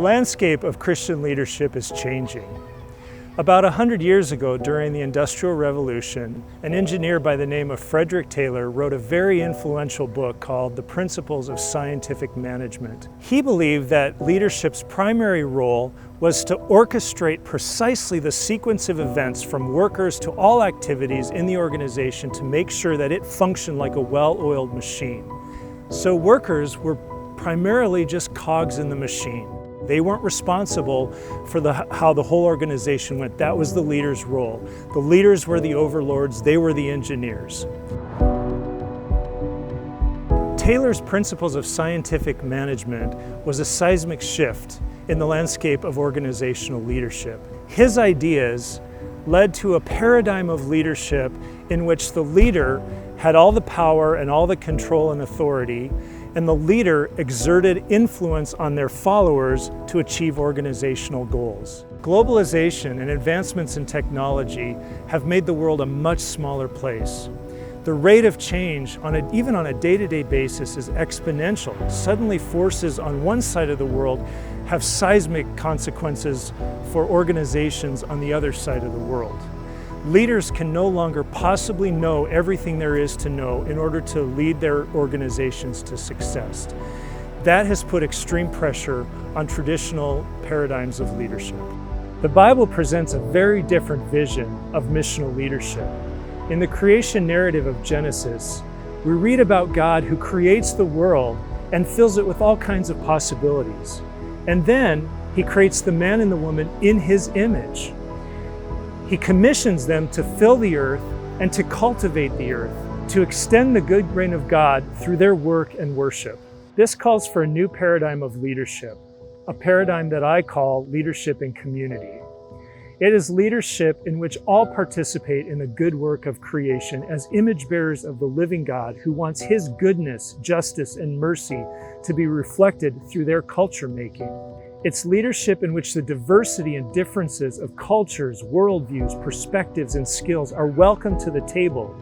landscape of Christian leadership is changing. About 100 years ago, during the Industrial Revolution, an engineer by the name of Frederick Taylor wrote a very influential book called The Principles of Scientific Management. He believed that leadership's primary role was to orchestrate precisely the sequence of events from workers to all activities in the organization to make sure that it functioned like a well-oiled machine. So workers were primarily just cogs in the machine. They weren't responsible for how the whole organization went. That was the leader's role. The leaders were the overlords, they were the engineers. Taylor's Principles of Scientific Management was a seismic shift in the landscape of organizational leadership. His ideas led to a paradigm of leadership in which the leader had all the power and all the control and authority, and the leader exerted influence on their followers to achieve organizational goals. Globalization and advancements in technology have made the world a much smaller place. The rate of change, even on a day-to-day basis, is exponential. Suddenly forces on one side of the world have seismic consequences for organizations on the other side of the world. Leaders can no longer possibly know everything there is to know in order to lead their organizations to success. That has put extreme pressure on traditional paradigms of leadership. The Bible presents a very different vision of missional leadership. In the creation narrative of Genesis, we read about God who creates the world and fills it with all kinds of possibilities. And then He creates the man and the woman in His image. He commissions them to fill the earth and to cultivate the earth, to extend the good reign of God through their work and worship. This calls for a new paradigm of leadership, a paradigm that I call leadership in community. It is leadership in which all participate in the good work of creation as image bearers of the living God who wants His goodness, justice, and mercy to be reflected through their culture making. It's leadership in which the diversity and differences of cultures, worldviews, perspectives, and skills are welcomed to the table.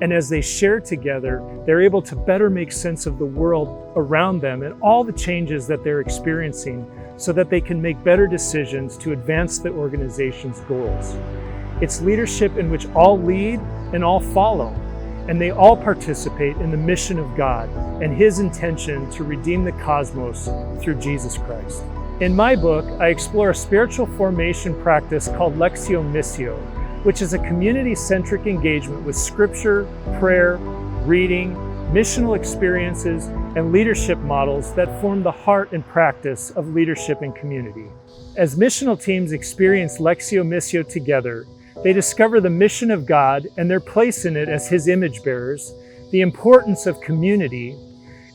And as they share together, they're able to better make sense of the world around them and all the changes that they're experiencing so that they can make better decisions to advance the organization's goals. It's leadership in which all lead and all follow, and they all participate in the mission of God and His intention to redeem the cosmos through Jesus Christ. In my book, I explore a spiritual formation practice called Lectio Missio, which is a community-centric engagement with scripture, prayer, reading, missional experiences, and leadership models that form the heart and practice of leadership in community. As missional teams experience Lectio Missio together, they discover the mission of God and their place in it as His image bearers, the importance of community,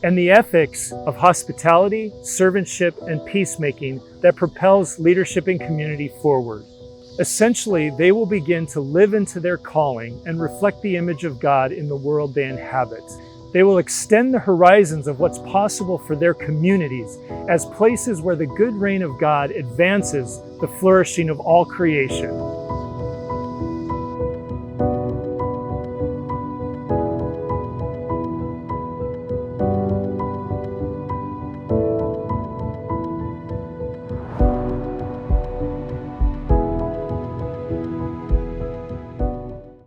and the ethics of hospitality, servantship, and peacemaking that propels leadership in community forward. Essentially, they will begin to live into their calling and reflect the image of God in the world they inhabit. They will extend the horizons of what's possible for their communities as places where the good reign of God advances the flourishing of all creation.